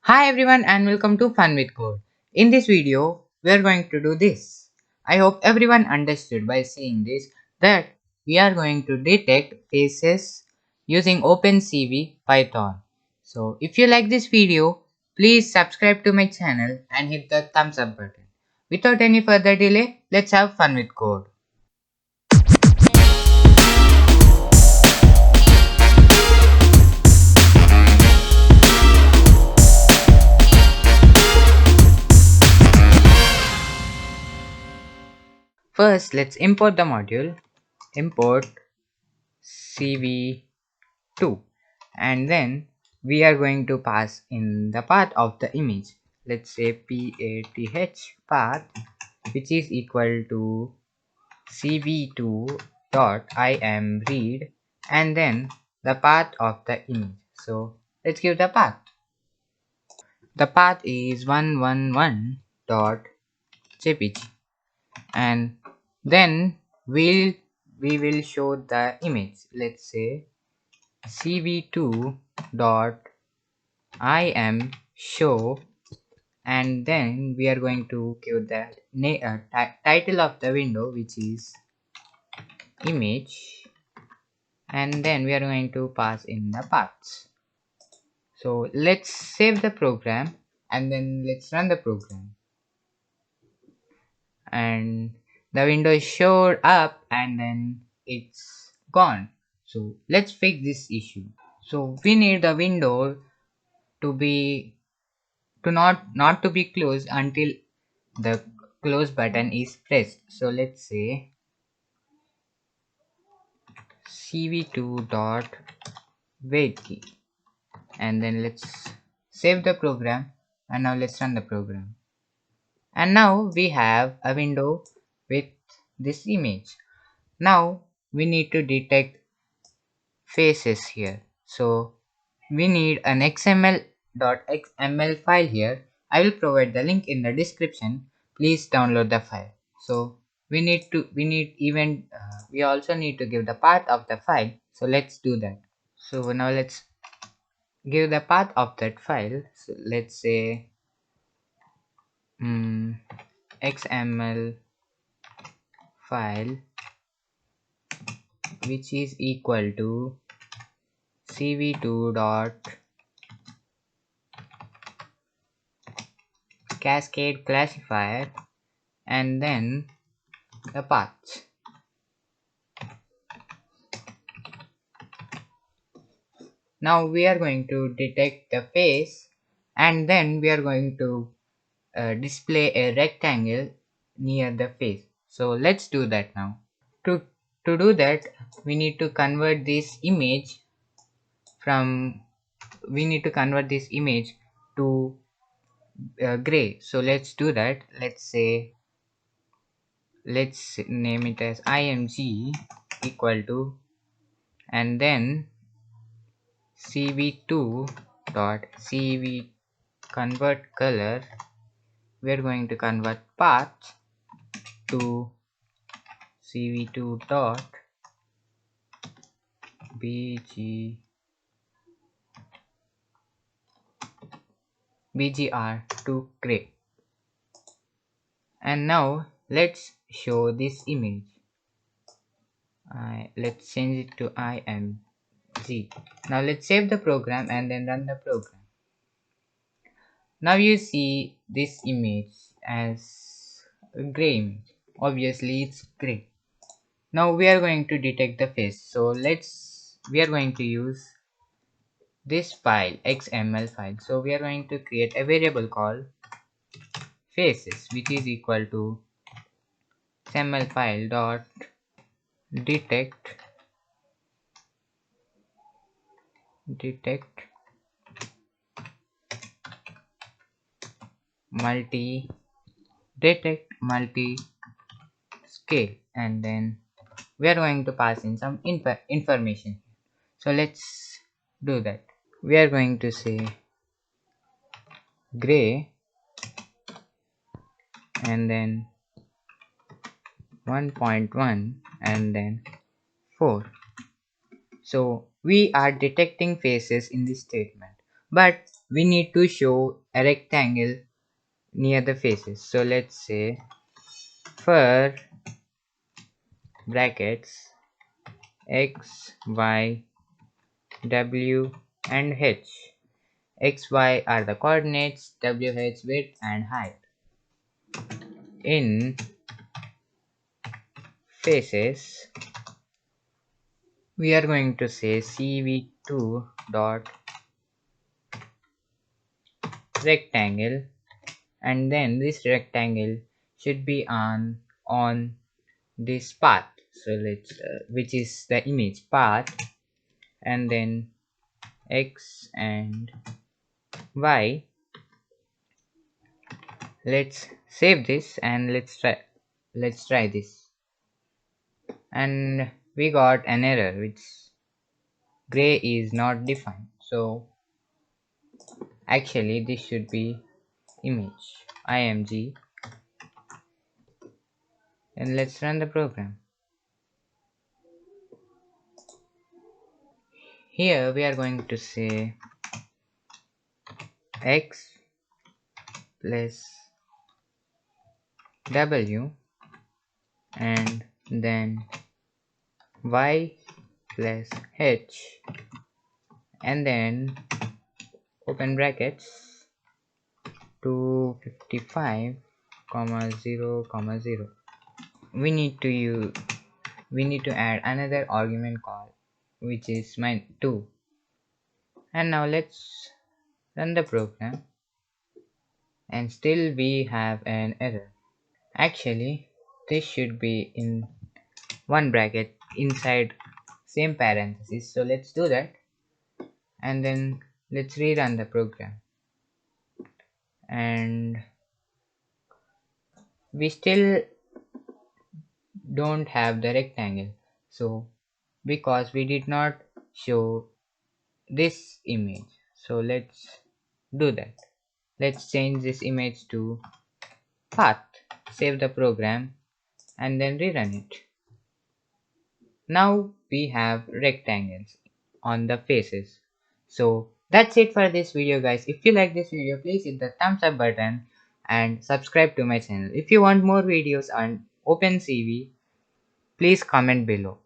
Hi everyone and welcome to Fun with Code. In this video, we are going to do this. I hope everyone understood by seeing this that we are going to detect faces using OpenCV Python. So if you like this video, please subscribe to my channel and hit the thumbs up button. Without any further delay, let's have fun with code. First, let's import the module. Import CV2, and then we are going to pass in the path of the image. Let's say path which is equal to cv2 dot imread and then the path of the image. So let's give the path. The path is 111 dot jpg, and then we will show the image. Let's say cv2 dot im show, and then we are going to give the title of the window, which is image, and then we are going to pass in the paths. So let's save the program and then let's run the program, and the window is showed up and then it's gone. So let's fix this issue. So we need the window to be not to be closed until the close button is pressed. So let's say cv2 dot wait key, and then let's save the program, and now let's run the program. And now we have a window with this image. Now we need to detect faces here. So we need an xml.xml file here. I will provide the link in the description. Please download the file. So we also need to give the path of the file. So let's do that. So now let's give the path of that file. So let's say xml file which is equal to cv2 dot cascade classifier and then the path. Now we are going to detect the face, and then we are going to display a rectangle near the face. So let's do that now. To do that, we need to convert this image from we need to convert this image to gray. So let's do that. Let's name it as img equal to, and then cv2 dot cv convert color. We are going to convert path to cv2 dot bgr to gray. And now let's show this image. Let's change it to img. Now let's save the program and then run the program. Now you see this image as a gray image. Obviously it's gray. Now we are going to detect the face. So we are going to use this file, xml file. So we are going to create a variable called faces, which is equal to xml file dot detect multi multi scale, and then we are going to pass in some information. So let's do that. We are going to say gray and then 1.1 and then 4. So we are detecting faces in this statement, but we need to show a rectangle near the faces. So let's say for brackets x, y, w and h. X, y are the coordinates, w, h width and height. In faces, we are going to say cv2 dot rectangle, and then this rectangle should be on this path. So let's which is the image path, and then x and y. Let's save this and let's try this, and we got an error which gray is not defined. So actually this should be image img, and let's run the program. Here we are going to say x plus w, and then y plus h, and then open brackets 255 comma 0 comma 0. We need to add another argument call which is 2, and now let's run the program, and still we have an error. Actually this should be in one bracket inside same parenthesis, so let's do that, and then let's rerun the program, and we still don't have the rectangle. So because we did not show this image, so let's do that. Let's change this image to path, save the program and then rerun it. Now we have rectangles on the faces. So that's it for this video guys. If you like this video, please hit the thumbs up button and subscribe to my channel. If you want more videos on OpenCV, please comment below.